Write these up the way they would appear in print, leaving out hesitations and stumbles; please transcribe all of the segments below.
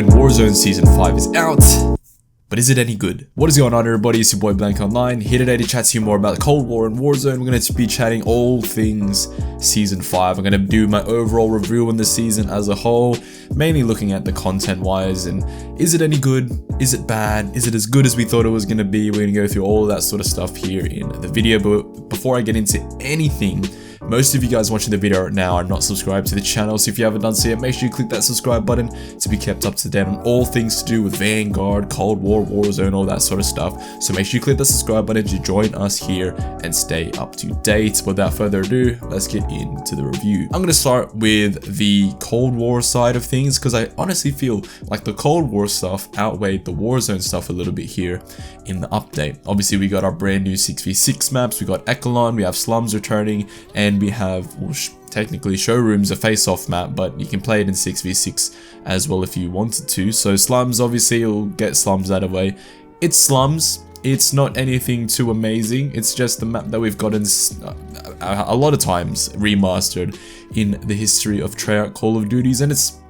War and Warzone Season 5 is out, but is it any good? What is going on, everybody? It's your boy BlancOnline, here today to chat to you more about Cold War and Warzone. We're going to be chatting all things Season 5. I'm going to do my overall review on the season as a whole, mainly looking at the content-wise, and is it any good? Is it bad? Is it as good as we thought it was going to be? We're going to go through all of that sort of stuff here in the video, but before I get into anything, most of you guys watching the video right now are not subscribed to the channel, so if you haven't done so yet, make sure you click that subscribe button to be kept up to date on all things to do with Vanguard, Cold War, Warzone, all that sort of stuff. So make sure you click the subscribe button to join us here and stay up to date. Without further ado, let's get into the review. I'm going to start with the Cold War side of things because I honestly feel like the Cold War stuff outweighed the Warzone stuff a little bit here in the update. Obviously, we got our brand new 6v6 maps, we got Echelon, we have Slums returning, and we have, well, technically Showroom's a face-off map, but you can play it in 6v6 as well if you wanted to. So Slums, obviously, you'll get Slums out of the way. It's Slums. It's not anything too amazing. It's just the map that we've gotten a lot of times remastered in the history of Treyarch Call of Duties, and it's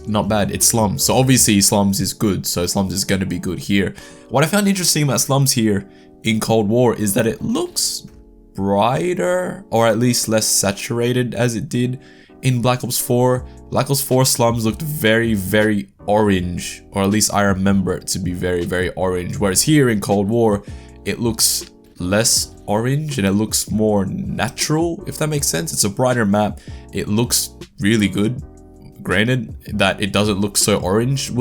not bad. It's Slums. So obviously Slums is good, so Slums is going to be good here. What I found interesting about Slums here in Cold War is that it looks brighter, or at least less saturated as it did in Black Ops 4. Black Ops 4 Slums looked very, very orange, or at least I remember it to be very, very orange. Whereas here in Cold War, it looks less orange and it looks more natural, if that makes sense. It's a brighter map. It looks really good. Granted, that it doesn't look so orange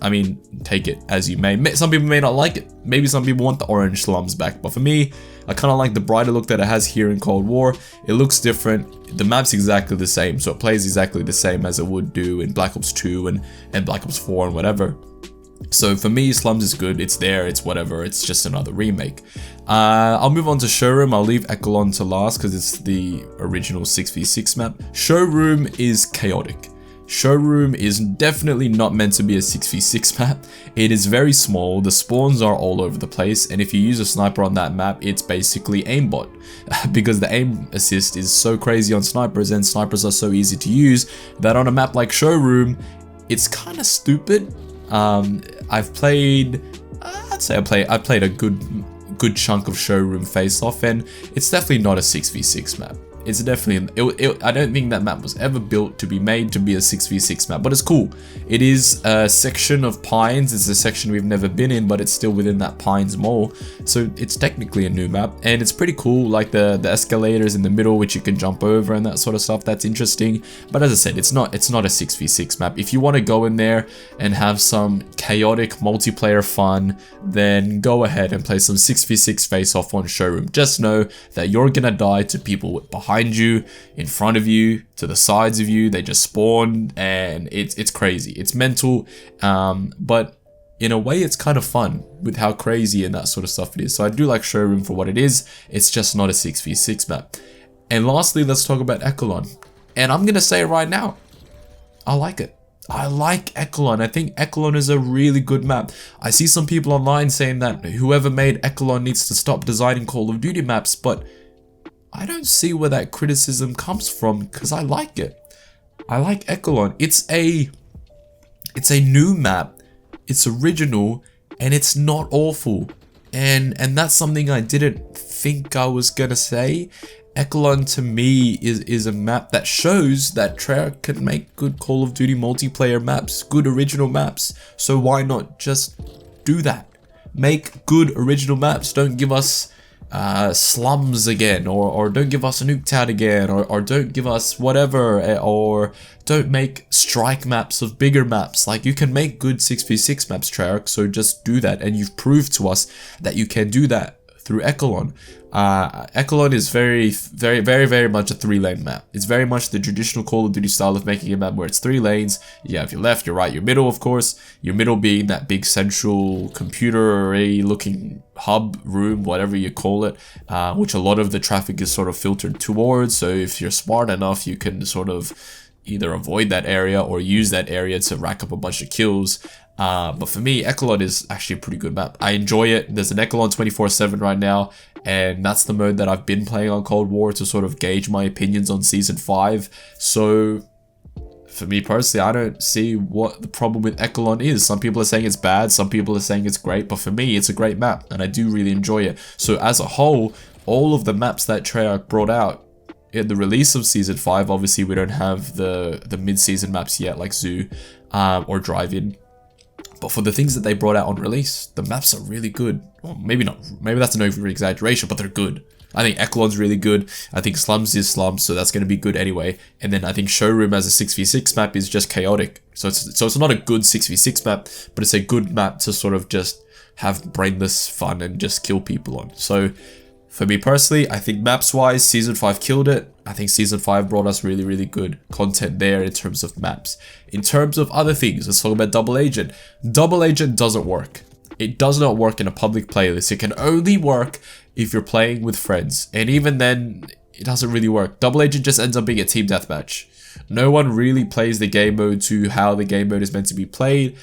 I mean, take it as you may. Some people may not like it. Maybe some people want the orange Slums back. But for me, I kind of like the brighter look that it has here in Cold War. It looks different. The map's exactly the same. So it plays exactly the same as it would do in Black Ops 2 and Black Ops 4 and whatever. So for me, Slums is good. It's there. It's whatever. It's just another remake. I'll move on to Showroom. I'll leave Echelon to last because it's the original 6v6 map. Showroom is chaotic. Showroom is definitely not meant to be a 6v6 map. It is very small, the spawns are all over the place, and if you use a sniper on that map, it's basically aimbot. Because the aim assist is so crazy on snipers, and snipers are so easy to use, that on a map like Showroom, it's kind of stupid. I've played, I'd say I played a good chunk of Showroom face-off, and it's definitely not a 6v6 map. It's definitely, I don't think that map was ever built to be made to be a 6v6 map, but it's cool. It is a section of Pines. It's a section we've never been in, but it's still within that Pines mall. So it's technically a new map, and it's pretty cool. Like the escalators in the middle, which you can jump over and that sort of stuff. That's interesting. But as I said, it's not a 6v6 map. If you want to go in there and have some chaotic multiplayer fun, then go ahead and play some 6v6 face-off on Showroom. Just know that you're gonna die to people behind you, in front of you, to the sides of you. They just spawn, and it's crazy. It's mental, but in a way it's kind of fun with how crazy and that sort of stuff it is. So I do like Showroom for what it is. It's just not a 6v6 map. And lastly, let's talk about Echelon. And I'm gonna say it right now, I like it. I like Echelon. I think Echelon is a really good map. I see some people online saying that whoever made Echelon needs to stop designing Call of Duty maps, but I don't see where that criticism comes from because I like it. I like Echelon. It's a new map. It's original and it's not awful. And that's something I didn't think I was gonna say. Echelon to me is a map that shows that Treyarch can make good Call of Duty multiplayer maps, good original maps. So why not just do that? Make good original maps. Don't give us Slums again, or don't give us a Nuketown again, or don't give us whatever, or don't make strike maps of bigger maps. Like, you can make good 6v6 maps, Treyarch, so just do that, and you've proved to us that you can do that through Echelon. Echelon is very, very, very, very much a 3-lane map. It's very much the traditional Call of Duty style of making a map where it's 3 lanes. You have your left, your right, your middle, of course. Your middle being that big central computer array looking hub room, whatever you call it, which a lot of the traffic is sort of filtered towards. So if you're smart enough, you can sort of either avoid that area or use that area to rack up a bunch of kills. But for me, Echelon is actually a pretty good map. I enjoy it. There's an Echelon 24/7 right now, and that's the mode that I've been playing on Cold War to sort of gauge my opinions on Season 5. So for me personally, I don't see what the problem with Echelon is. Some people are saying it's bad, some people are saying it's great, but for me, it's a great map, and I do really enjoy it. So as a whole, all of the maps that Treyarch brought out in the release of Season 5, obviously we don't have the mid-season maps yet, like Zoo or Drive-In. But for the things that they brought out on release, the maps are really good. Well, maybe not. Maybe that's an over-exaggeration, but they're good. I think Echelon's really good. I think Slums is Slums, so that's going to be good anyway. And then I think Showroom as a 6v6 map is just chaotic. So it's not a good 6v6 map, but it's a good map to sort of just have brainless fun and just kill people on. So for me personally, I think maps-wise, Season 5 killed it. I think Season 5 brought us really, really good content there in terms of maps. In terms of other things, let's talk about Double Agent. Double Agent doesn't work. It does not work in a public playlist. It can only work if you're playing with friends. And even then, it doesn't really work. Double Agent just ends up being a team deathmatch. No one really plays the game mode to how the game mode is meant to be played.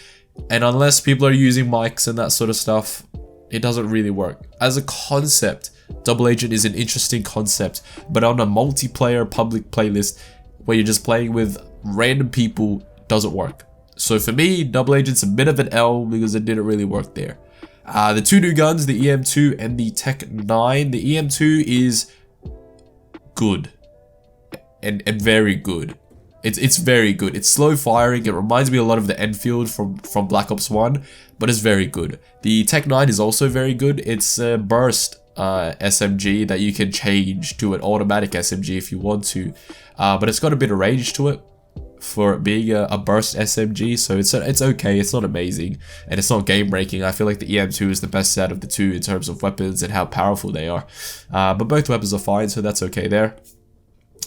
And unless people are using mics and that sort of stuff, it doesn't really work. As a concept, Double Agent is an interesting concept, but on a multiplayer public playlist where you're just playing with random people, doesn't work. So for me, Double Agent's a bit of an L because it didn't really work there. The two new guns, the EM2 and the Tech 9. The EM2 is good and very good. It's very good. It's slow firing. It reminds me a lot of the Enfield from Black Ops 1, but it's very good. The Tech 9 is also very good. It's a burst SMG that you can change to an automatic SMG if you want to, but it's got a bit of range to it for it being a burst SMG, so it's okay. It's not amazing and it's not game breaking. I feel like the EM2 is the best out of the two in terms of weapons and how powerful they are, but both weapons are fine, so that's okay there.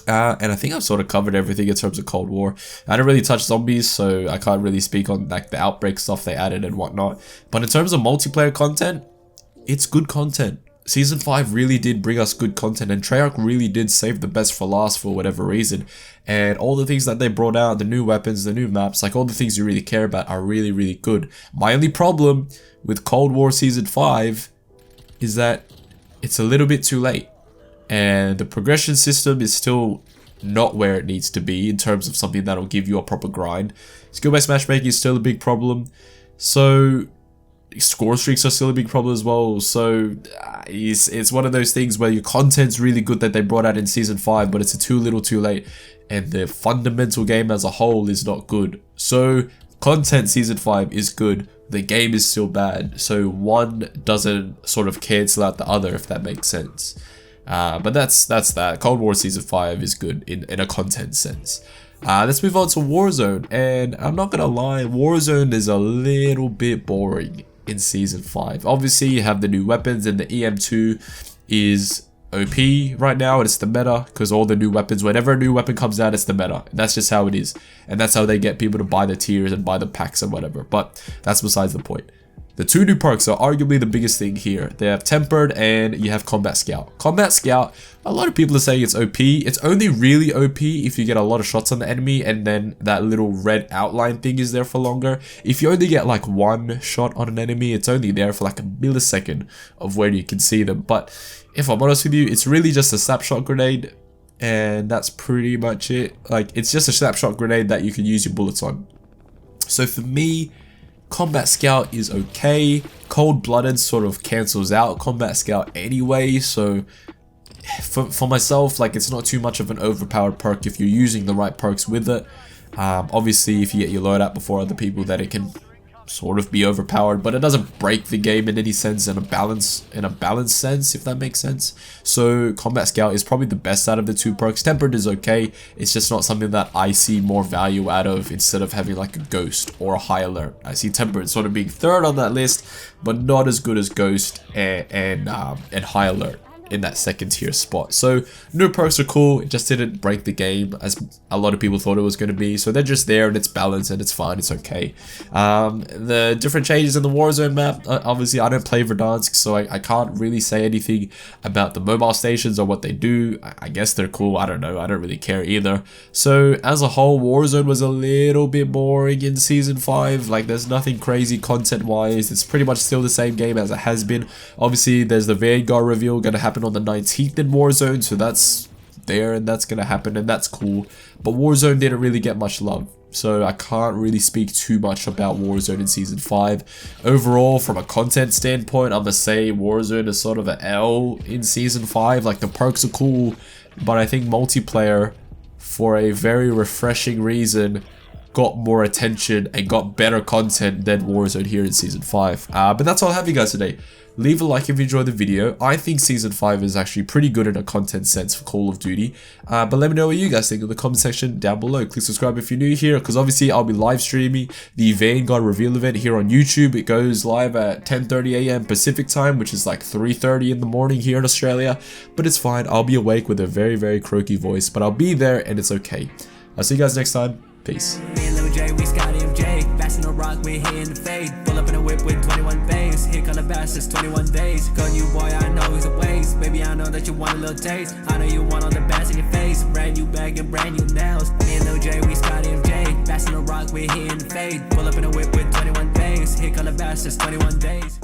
And I think I've sort of covered everything in terms of Cold War. I don't really touch zombies, so I can't really speak on like the outbreak stuff they added and whatnot, but in terms of multiplayer content, it's good content. Season 5 really did bring us good content, and Treyarch really did save the best for last for whatever reason. And all the things that they brought out, the new weapons, the new maps, like all the things you really care about are really, really good. My only problem with Cold War Season 5 is that it's a little bit too late. And the progression system is still not where it needs to be in terms of something that'll give you a proper grind. Skill-based matchmaking is still a big problem. So score streaks are still a big problem as well. So it's one of those things where your content's really good that they brought out in Season 5, but it's too little too late, and the fundamental game as a whole is not good. So content Season 5 is good, the game is still bad, so one doesn't sort of cancel out the other, if that makes sense. But that's that. Cold War Season 5 is good in a content sense. Let's move on to Warzone, and I'm not gonna lie, Warzone is a little bit boring in Season 5. Obviously you have the new weapons, and the EM2 is OP right now, and it's the meta because all the new weapons, whenever a new weapon comes out, it's the meta. That's just how it is, and that's how they get people to buy the tiers and buy the packs and whatever, but that's besides the point. The two new perks are arguably the biggest thing here. They have Tempered and you have Combat Scout. Combat Scout, a lot of people are saying it's OP. It's only really OP if you get a lot of shots on the enemy and then that little red outline thing is there for longer. If you only get like one shot on an enemy, it's only there for like a millisecond of where you can see them. But if I'm honest with you, it's really just a snapshot grenade, and that's pretty much it. Like, it's just a snapshot grenade that you can use your bullets on. So for me, Combat Scout is okay. Cold Blooded sort of cancels out Combat Scout anyway, so for myself, like, it's not too much of an overpowered perk if you're using the right perks with it. Obviously, if you get your loadout before other people, then it can sort of be overpowered, but it doesn't break the game in any sense, in a balanced sense, if that makes sense. So Combat Scout is probably the best out of the two perks. Tempered is okay, it's just not something that I see more value out of instead of having like a Ghost or a High Alert. I see Tempered sort of being third on that list, but not as good as Ghost and High Alert in that second tier spot. So new perks are cool, it just didn't break the game as a lot of people thought it was going to be, so they're just there and it's balanced and it's fine, it's okay. The different changes in the Warzone map, obviously I don't play Verdansk, so I can't really say anything about the mobile stations or what they do. I guess they're cool, I don't know, I don't really care either. So as a whole, Warzone was a little bit boring in Season 5, like there's nothing crazy content wise, it's pretty much still the same game as it has been. Obviously there's the Vanguard reveal going to happen on the 19th in Warzone, so that's there and that's gonna happen and that's cool. But Warzone didn't really get much love, so I can't really speak too much about Warzone in Season 5. Overall, from a content standpoint, I'm gonna say Warzone is sort of an L in Season 5. Like, the perks are cool, but I think multiplayer, for a very refreshing reason, got more attention and got better content than Warzone here in Season 5. But that's all I have for you guys today. Leave a like if you enjoyed the video. I think Season 5 is actually pretty good in a content sense for Call of Duty. But let me know what you guys think in the comment section down below. Click subscribe if you're new here, because obviously I'll be live streaming the Vanguard reveal event here on YouTube. It goes live at 10:30 AM Pacific time, which is like 3:30 in the morning here in Australia. But it's fine. I'll be awake with a very, very croaky voice, but I'll be there and it's okay. I'll see you guys next time. Peace. Me and Lil J, we Scotty MJ. Bashing the rock, we're hitting the fade. Pull up in a whip with 21 bays. Here come the bastards, 21 days. Gun you, boy, I know he's a waste. Baby, I know that you want a little taste. I know you want all the bass in your face. Brand new bag and brand new nails. Me and Lil J, we Scotty MJ. Bashing the rock, we're hitting the fade. Pull up in a whip with 21 bays. Here come the bastards, 21 days.